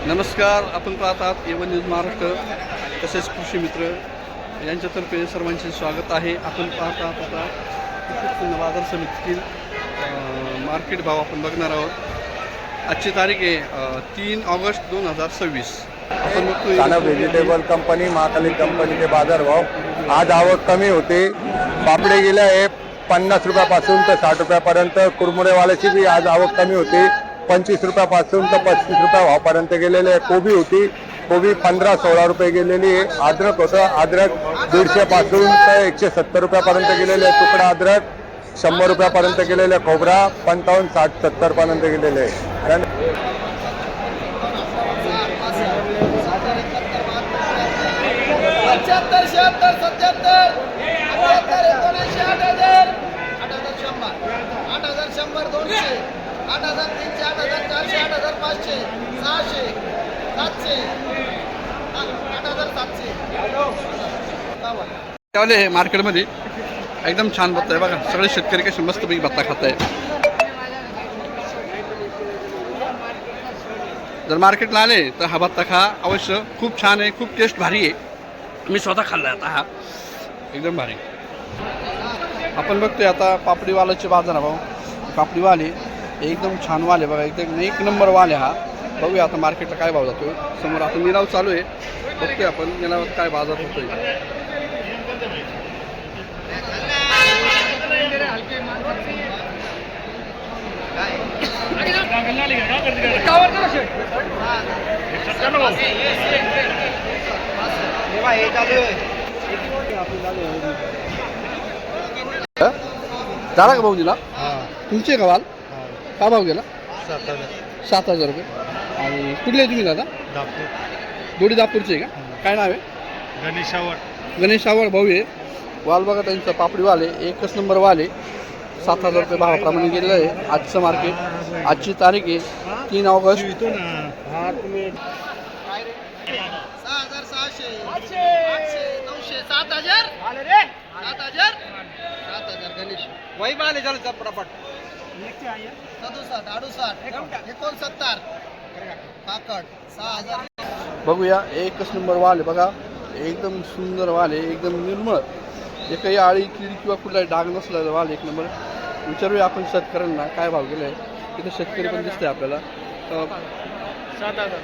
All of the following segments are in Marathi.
नमस्कार, आपण पाहतात एवन न्यूज महाराष्ट्र तसेच कृषी मित्र यांच्यातर्फे सर्वांचे स्वागत आहे. आपण पाहतात आता उत्पन्न बाजार समितीतील मार्केट भाव आपण बघणार आहोत. आजची तारीख आहे 3 ऑगस्ट 2026. आपण बघतोय काना व्हेजिटेबल कंपनी महाकाली कंपनी के बाजार भाव आज आवक कमी होती. पापडे गेले आहे 50 रुपयापासून तर 60 रुपयापर्यंत. कुरमुरेवाल्याची बी आज आवक कमी होती. 25 रुपयापासून तर 35 रुपया भावापर्यंत गेलेले आहे. कोबी होती, कोबी 15-16 रुपये गेलेली आहे. अद्रक होतं, अद्रक 150 पासून तर 170 रुपयापर्यंत गेलेले आहे. तुकडा अद्रक 100 रुपयापर्यंत गेलेले आहे. खोबरा 55, 60, 70 पर्यंत गेलेले आहे. त्यावेळेला हे मार्केटमध्ये एकदम छान भत्ता आहे बघा. सगळे शेतकरी कसे मस्तपैकी भत्ता खात आहे. जर मार्केटला आले तर हा भत्ता खा अवश्य. खूप छान आहे, खूप टेस्ट भारी आहे. मी स्वतः खाल्ला आता हा एकदम भारी. आपण बघतोय आता पापडीवाल्याचे बाजार भाव. पापडीवाले एकदम छान वाले बघा, एकदम एक नंबर वाले. हा बघूया आता मार्केटला काय भाव जातो. समोर आता निलाव चालू आहे, बघतोय आपण निलावात काय बाजार होतोय. झाला का भाऊ दिला तुमचे का वाल? काय भाव गेला? 7,000 रुपये. आणि कुठले तुम्ही दादा? दोडी दापूरचे का? काय नाव आहे? गणेश आवड भाऊ आहे. वाल बघा त्यांचा पापडी वाल आहे, एकच नंबर वाल आहे. 7,000 रुपये भावाप्रमाणे गेलेलं आहे आजचं मार्केट. आजची तारीख आहे 3 ऑगस्ट. बघूया, एकच नंबर वाल आहे बघा. एकदम सुंदर वाल आहे, एकदम निर्मळ. एकही आळी किडी किंवा कुठलाही डाग नसलेला वाल एक नंबर. विचारूया आपण शेतकऱ्यांना काय भाव गेला आहे. तिथे शेतकरी पण दिसतंय आपल्याला. 7,000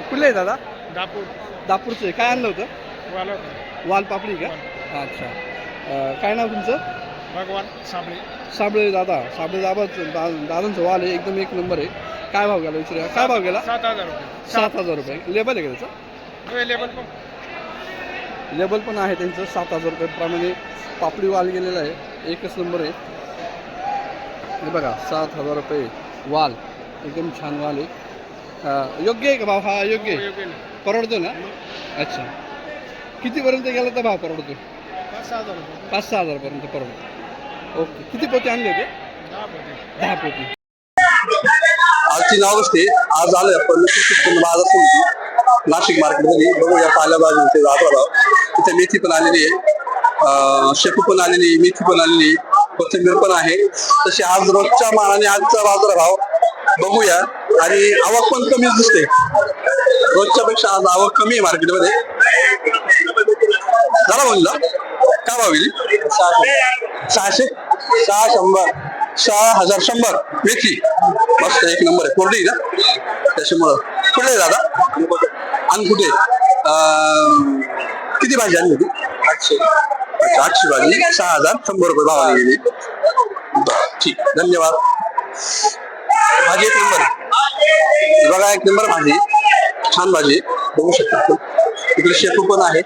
कुठले आहे दादा? दापूरचे. काय आणलं होतं? वाल पापडी का? अच्छा. काय नाव तुमचं? भगवान साबळे दादा. साबळे दादांचं वाल आहे, एकदम एक नंबर आहे. काय भाव गेला विचारूया. काय भाव गेला? 7,000 रुपये. 7,000 रुपये. लेबल आहे का त्याचं? लेबल पण आहे त्यांचं. 7,000 रुपये पापडी वाल गेलेला आहे, एकच नंबर आहे. हे बघा 7,000 रुपये वाल, एकदम छान वाल आहे. योग्य आहे का भाव? हा योग्य आहे, परवडतो ना? अच्छा. कितीपर्यंत गेला तर भाव परवडतो? 5-6 हजारपर्यंत परवडतो. ओके. किती पोते आणले होते? 10 पोते. आज 3 ऑगस्ट आहे. आज आलोय आपण बाजार समिती नाशिक मार्केटमध्ये. बघूया पालेभाज्यांचे बाजार भाव. तिथे मेथी पण आलेली आहे, शेपू पण आलेली, मेथी पण आलेली, कोथिंबीर पण आहे. तसे आज रोजच्या मानाने आजचा बाजार भाव बघूया. आणि आवक पण कमीच दिसते रोजच्या पेक्षा. आज आवक कमी आहे मार्केटमध्ये. झाला बोलला काय भाव गेली? 600, 6,100 मेथी मस्त एक नंबर आहे. कोरडी ना त्याच्यामुळं. कुठे आहे दादा? आणि कुठे किती भाजी आणली होती? 800. अच्छा, 800 भाजी 6,100 रुपये भावाने गेली. बरं ठीक, धन्यवाद. भाजी एक नंबर आहे बघा, एक नंबर भाजी, छान भाजी बघू शकता. इकडे शेपू पण आहे.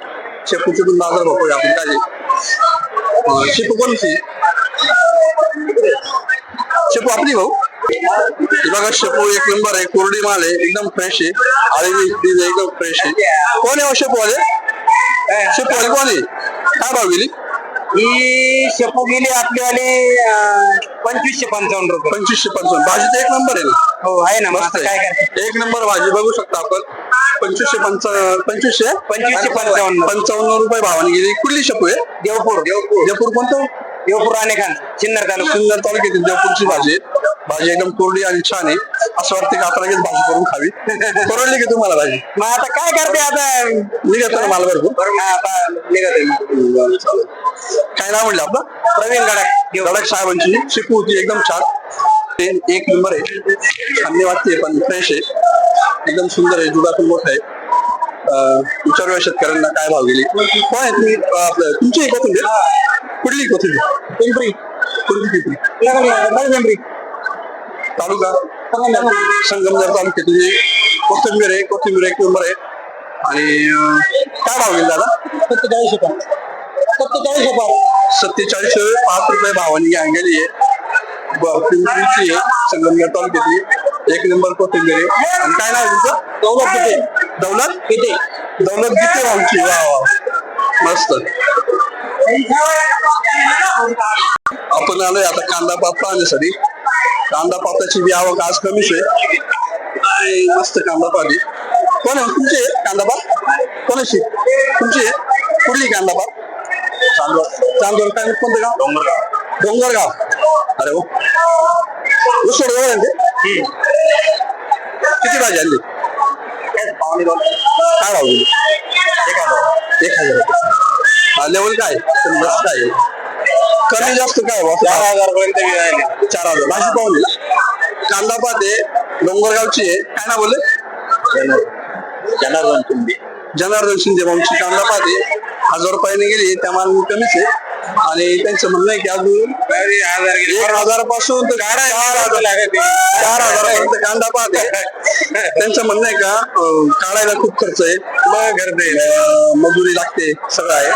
शेपूचे पण बाजार बघूया आपण. काय शेपू कोणती? शेपू आपली भाऊ. बघा शेपू एक नंबर आहे, कोरडी माल आहे, एकदम फ्रेश आहे. आणि एकदम फ्रेश आहे. कोण आहे शेपू वाले? शेपू वाले कोण आहे? काय भाव गेली ही? शेपू गेली आपलीवाली 2555 रुपये. 2555. भाजी तर एक नंबर आहे ना? हो आहे ना, मस्त काय आहे, एक नंबर भाजी बघू शकता आपण. 2555 रुपये भावाने गेली. कुठली शेपू आहे? देवपूर. देवपूर कोणतं? देवपूर आणि खान सिन्नर तालुका. सिन्नर तालुक्यातील देवपूरची भाजी. भाजी एकदम कोरडी आणि छान आहे. असं वाटतं की आता लगेच भाजी करून खावी. परवडली की तुम्हाला भाजी? मग आता काय करते आता निघत ना माल भरपूर. आता निघत आहे. काय नाव म्हणलं आपलं? प्रवीण गडक गडक साहेबांची शेपू होती एकदम छान. ते एक नंबर आहे. छान वाटते पण फ्रेश आहे. एकदम सुंदर आहे. जुडातून मोठा आहे. विचारूया शेतकऱ्यांना काय भाव गेली. कोण आहे तुम्ही? आपलं तुमची कोथिंबीर कुठली कोथिंबीर? पिंपरी. कोणती पिंपरी? तालुका संगमनेर तालुक्यातली कोथिंबीर आहे. कोथिंबीर एक नंबर आहे. आणि काय भाव गेला दादा? 47 रुपये. 47 ₹5 भावानी गेली आहे. पिंपरीची आहे. संगमनेर तालुक्यातली एक नंबर कोथिंबीर आहे. आणि काय नाव आहे तुमचं? दौलत गीते. दौलत गीते भाऊची. वा वा मस्त. आपण आलोय आता कांदा पात पाहण्यासाठी. कांदा पाताची बी आवक आज कमीच आहे. आणि मस्त कांदा पात आहे. कोण आहे तुमचे कांदा पात? कोणाची तुमची आहे? कुठली कांदा पात? चांदोर. काय कोणतं गाव? डोंगरगाव. अरे हो उसोड जवळ आहे ते. किती भाजी आणली? काय भाव गेली? 1,000 रुपये. लेवल काय काय कमी जास्त काय? 4,000 पर्यंत. 4,000 भाजी पाहून. कांदा पात आहे. डोंगरगावची आहे. काय ना बोलले? जनार्दन शिंदे भाऊची कांदा पात आहे. 1,000 रुपयाने गेली. त्या माल कमीच आहे. आणि त्यांचं म्हणणं आहे की अजून 1,000 पासून तर 4,000 पर्यंत कांदा पात आहे. त्यांचं म्हणणं आहे का काढायला खूप खर्च आहे. मग मजुरी लागते सगळं आहे.